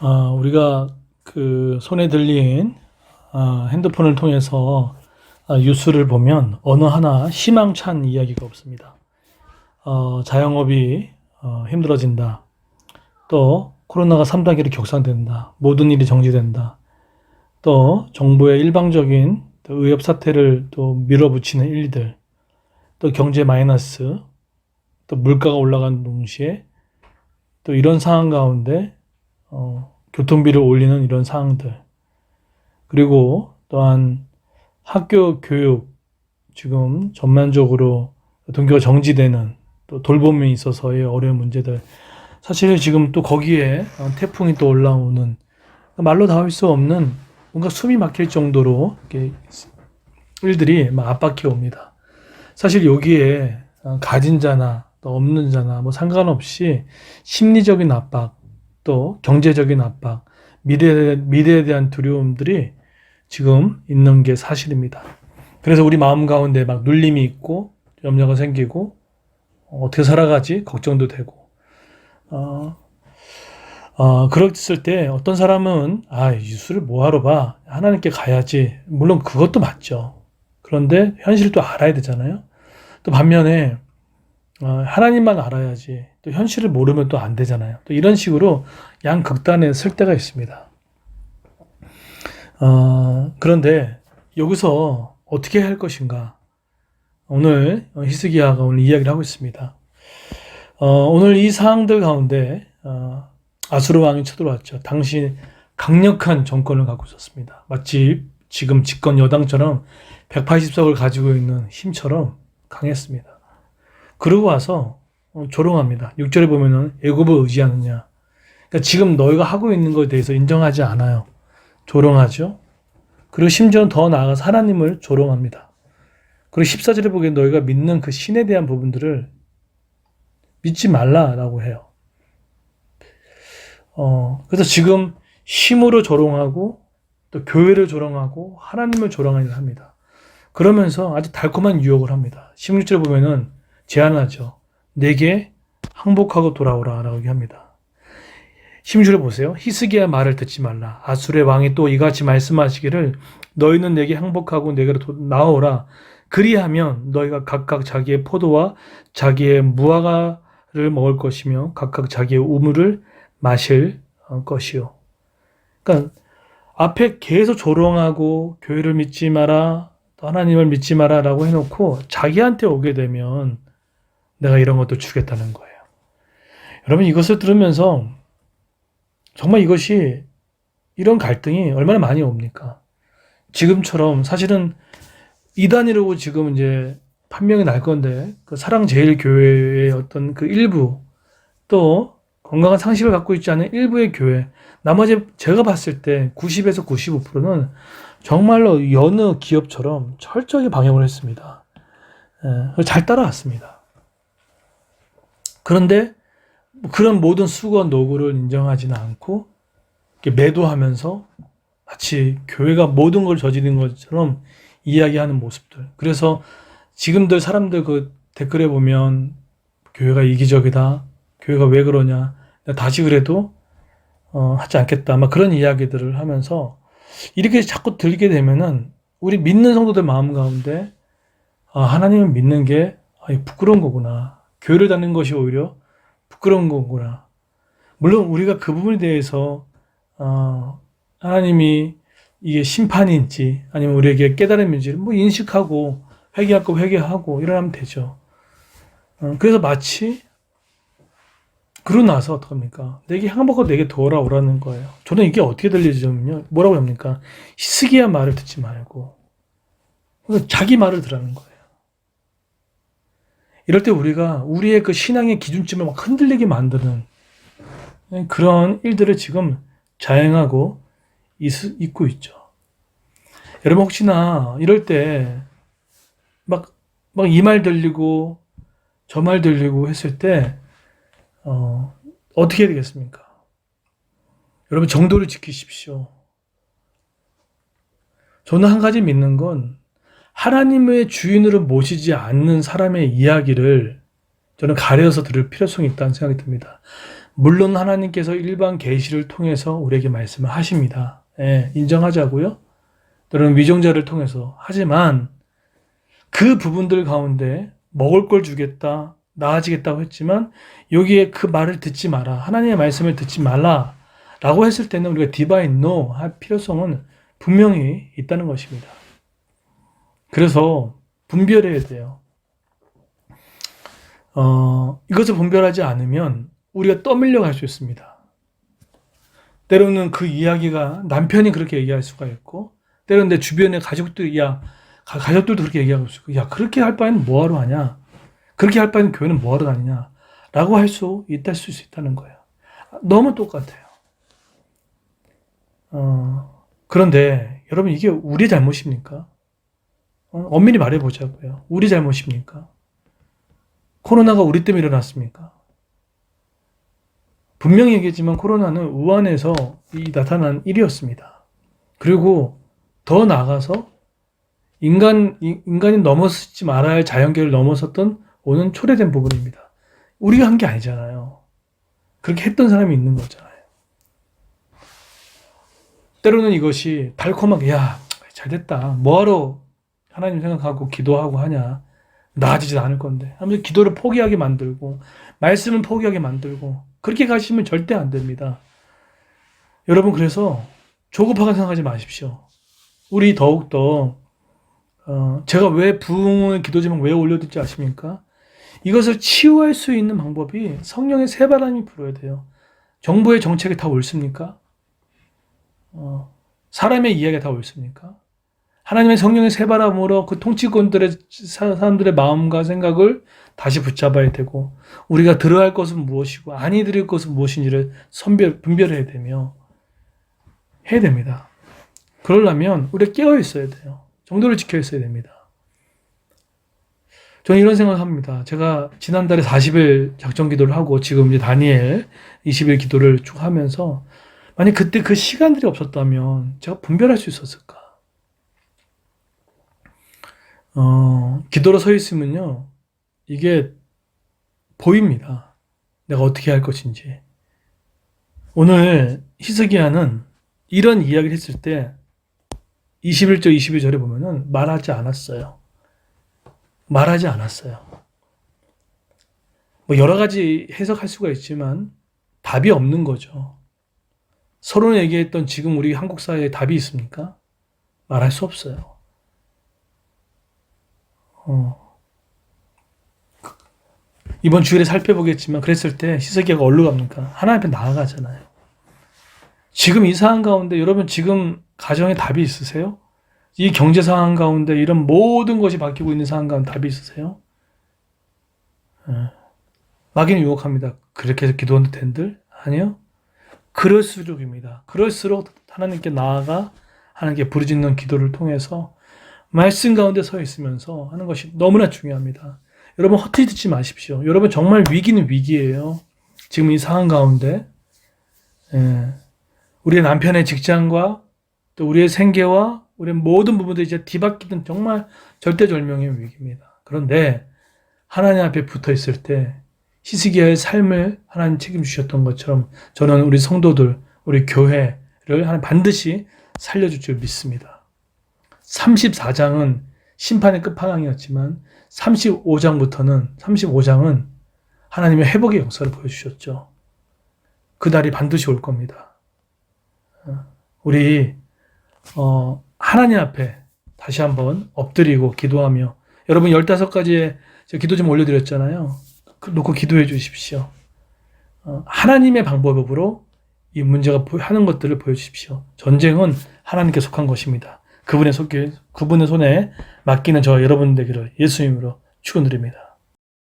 우리가 그 손에 들린 핸드폰을 통해서 뉴스를 보면 어느 하나 희망찬 이야기가 없습니다. 자영업이 힘들어진다. 또 코로나가 3단계로 격상된다. 모든 일이 정지된다. 또 정부의 일방적인 또 의협 사태를 또 밀어붙이는 일들, 또 경제 마이너스, 또 물가가 올라가는 동시에 또 이런 상황 가운데 교통비를 올리는 이런 상황들, 그리고 또한 학교 교육 지금 전반적으로 등교가 정지되는 또 돌봄에 있어서의 어려운 문제들, 사실 지금 또 거기에 태풍이 또 올라오는, 말로 다 할 수 없는 뭔가 숨이 막힐 정도로 이렇게 일들이 막 압박해 옵니다. 사실 여기에 가진 자나 또 없는 자나 뭐 상관없이 심리적인 압박, 또 경제적인 압박, 미래에 대한 두려움들이 지금 있는 게 사실입니다. 그래서 우리 마음 가운데 막 눌림이 있고 염려가 생기고 어떻게 살아가지 걱정도 되고, 그랬을 때 어떤 사람은 뉴스를 뭐하러 봐, 하나님께 가야지, 물론 그것도 맞죠. 그런데 현실을 또 알아야 되잖아요. 또 반면에 하나님만 알아야지, 또 현실을 모르면 또 안 되잖아요. 또 이런 식으로 양극단에 설 때가 있습니다. 그런데 여기서 어떻게 할 것인가, 오늘 히스기야가 오늘 이야기를 하고 있습니다. 오늘 이 사항들 가운데 아수르 왕이 쳐들어왔죠. 당시 강력한 정권을 갖고 있었습니다. 마치 지금 집권 여당처럼 180석을 가지고 있는 힘처럼 강했습니다. 그러고 와서 조롱합니다. 6절에 보면은 애굽을 의지하느냐. 그러니까 지금 너희가 하고 있는 것에 대해서 인정하지 않아요. 조롱하죠. 그리고 심지어는 더 나아가서 하나님을 조롱합니다. 그리고 14절에 보기엔 너희가 믿는 그 신에 대한 부분들을 믿지 말라라고 해요. 그래서 지금 힘으로 조롱하고 또 교회를 조롱하고 하나님을 조롱하려 합니다. 그러면서 아주 달콤한 유혹을 합니다. 16절에 보면은 제안하죠. 내게 항복하고 돌아오라 라고 합니다. 16절에 보세요. 히스기야 말을 듣지 말라. 아수르의 왕이 또 이같이 말씀하시기를 너희는 내게 항복하고 내게로 나오라. 그리하면 너희가 각각 자기의 포도와 자기의 무화과를 먹을 것이며 각각 자기의 우물을 마실 것이요. 그러니까 앞에 계속 조롱하고 교회를 믿지 마라, 또 하나님을 믿지 마라 라고 해놓고 자기한테 오게 되면 내가 이런 것도 주겠다는 거예요. 여러분, 이것을 들으면서 정말 이것이, 이런 갈등이 얼마나 많이 옵니까? 지금처럼 사실은 이단이라고 지금 이제 판명이 날 건데, 그 사랑제일교회의 어떤 그 일부, 또 건강한 상식을 갖고 있지 않은 일부의 교회, 나머지 제가 봤을 때 90에서 95%는 정말로 여느 기업처럼 철저하게 방역을 했습니다. 잘 따라왔습니다. 그런데 그런 모든 수고와 노고를 인정하지는 않고 매도하면서 마치 교회가 모든 걸 저지른 것처럼 이야기하는 모습들. 그래서 지금들 사람들 그 댓글에 보면 교회가 이기적이다, 교회가 왜 그러냐, 다시 그래도 하지 않겠다, 막 그런 이야기들을 하면서 이렇게 자꾸 들게 되면은 우리 믿는 성도들 마음 가운데 하나님을 믿는 게 부끄러운 거구나, 교회를 다니는 것이 오히려 부끄러운 거구나. 물론 우리가 그 부분에 대해서 하나님이 이게 심판인지 아니면 우리에게 깨달음인지 뭐 인식하고 회개할 거 회개하고 이러면 되죠. 그래서 마치 그러고 나서 어떡합니까? 내게 항복하고 내게 돌아오라는 거예요. 저는 이게 어떻게 들리냐면요, 뭐라고 합니까? 히스기야 말을 듣지 말고 자기 말을 들으라는 거예요. 이럴 때 우리가 우리의 그 신앙의 기준점을 막 흔들리게 만드는 그런 일들을 지금 자행하고 있고 있죠. 여러분, 혹시나 이럴 때 막 이 말 들리고 저 말 들리고 했을 때 어떻게 해야 되겠습니까? 여러분, 정도를 지키십시오. 저는 한 가지 믿는 건, 하나님의 주인으로 모시지 않는 사람의 이야기를 저는 가려서 들을 필요성이 있다는 생각이 듭니다. 물론 하나님께서 일반 계시를 통해서 우리에게 말씀을 하십니다. 예, 인정하자고요. 또는 위정자를 통해서. 하지만 그 부분들 가운데 먹을 걸 주겠다, 나아지겠다고 했지만 여기에 그 말을 듣지 마라, 하나님의 말씀을 듣지 말라 라고 했을 때는 우리가 디바인 노 할 필요성은 분명히 있다는 것입니다. 그래서 분별해야 돼요. 이것을 분별하지 않으면 우리가 떠밀려 갈 수 있습니다. 때로는 그 이야기가 남편이 그렇게 얘기할 수가 있고, 때로는 내 주변의 가족들이, 가족들도 그렇게 얘기하고 있고, 야, 그렇게 할 바에는 뭐하러 하냐? 그렇게 할 바에는 교회는 뭐하러 다니냐? 라고 할 수 있다는 거예요. 너무 똑같아요. 그런데 여러분, 이게 우리 잘못입니까? 엄밀히 말해보자고요. 우리 잘못입니까? 코로나가 우리 때문에 일어났습니까? 분명히 얘기했지만 코로나는 우한에서 나타난 일이었습니다. 그리고 더 나아가서 인간이 넘어서지 말아야 할 자연계를 넘어섰던 오는 초래된 부분입니다. 우리가 한 게 아니잖아요. 그렇게 했던 사람이 있는 거잖아요. 때로는 이것이 달콤하게, 야, 잘됐다. 뭐하러 하나님 생각하고 기도하고 하냐. 나아지지도 않을 건데 하면서 기도를 포기하게 만들고 말씀을 포기하게 만들고 그렇게 가시면 절대 안 됩니다. 여러분, 그래서 조급하게 생각하지 마십시오. 우리 더욱더 제가 왜 부흥을 기도 제목 왜 올려드릴지 아십니까? 이것을 치유할 수 있는 방법이 성령의 새바람이 불어야 돼요. 정부의 정책이 다 옳습니까? 사람의 이야기가 다 옳습니까? 하나님의 성령의 새바람으로 그 통치권들의 사람들의 마음과 생각을 다시 붙잡아야 되고, 우리가 들어야 할 것은 무엇이고 아니 들을 것은 무엇인지를 분별해야 되며 해야 됩니다. 그러려면 우리가 깨어 있어야 돼요. 정도를 지켜 있어야 됩니다. 저는 이런 생각을 합니다. 제가 지난달에 40일 작정 기도를 하고 지금 이제 다니엘 20일 기도를 쭉 하면서, 만약 그때 그 시간들이 없었다면 제가 분별할 수 있었을까? 기도로 서 있으면요, 이게 보입니다. 내가 어떻게 할 것인지. 오늘 히스기야는 이런 이야기를 했을 때 21절, 22절에 보면은 말하지 않았어요. 뭐 여러 가지 해석할 수가 있지만 답이 없는 거죠. 서로 얘기했던 지금 우리 한국 사회에 답이 있습니까? 말할 수 없어요. 이번 주일에 살펴보겠지만 그랬을 때 히스기야가 어디로 갑니까? 하나님 앞에 나아가잖아요. 지금 이 상황 가운데 여러분, 지금 가정에 답이 있으세요? 이 경제 상황 가운데 이런 모든 것이 바뀌고 있는 상황 가운데 답이 있으세요? 마귀는 유혹합니다. 그렇게 해서 기도하는 된들? 아니요. 그럴수록입니다. 그럴수록 하나님께 나아가 하나님께 부르짖는 기도를 통해서 말씀 가운데 서 있으면서 하는 것이 너무나 중요합니다. 여러분, 헛되이 듣지 마십시오. 여러분, 정말 위기는 위기예요. 지금 이 상황 가운데 우리의 남편의 직장과 또 우리의 생계와 우리의 모든 부분들이 이제 뒤바뀌는 정말 절대절명의 위기입니다. 그런데 하나님 앞에 붙어 있을 때 히스기야의 삶을 하나님 책임주셨던 것처럼 저는 우리 성도들, 우리 교회를 하나님 반드시 살려줄 줄 믿습니다. 34장은 심판의 끝판왕이었지만 35장은 하나님의 회복의 역사를 보여주셨죠. 그 날이 반드시 올 겁니다. 우리 하나님 앞에 다시 한번 엎드리고 기도하며, 여러분 15가지의 기도 좀 올려드렸잖아요. 놓고 기도해 주십시오. 하나님의 방법으로 이 문제가 하는 것들을 보여주십시오. 전쟁은 하나님께 속한 것입니다. 그분의 손에 맡기는 저와 여러분 되기를 예수님으로 축원드립니다.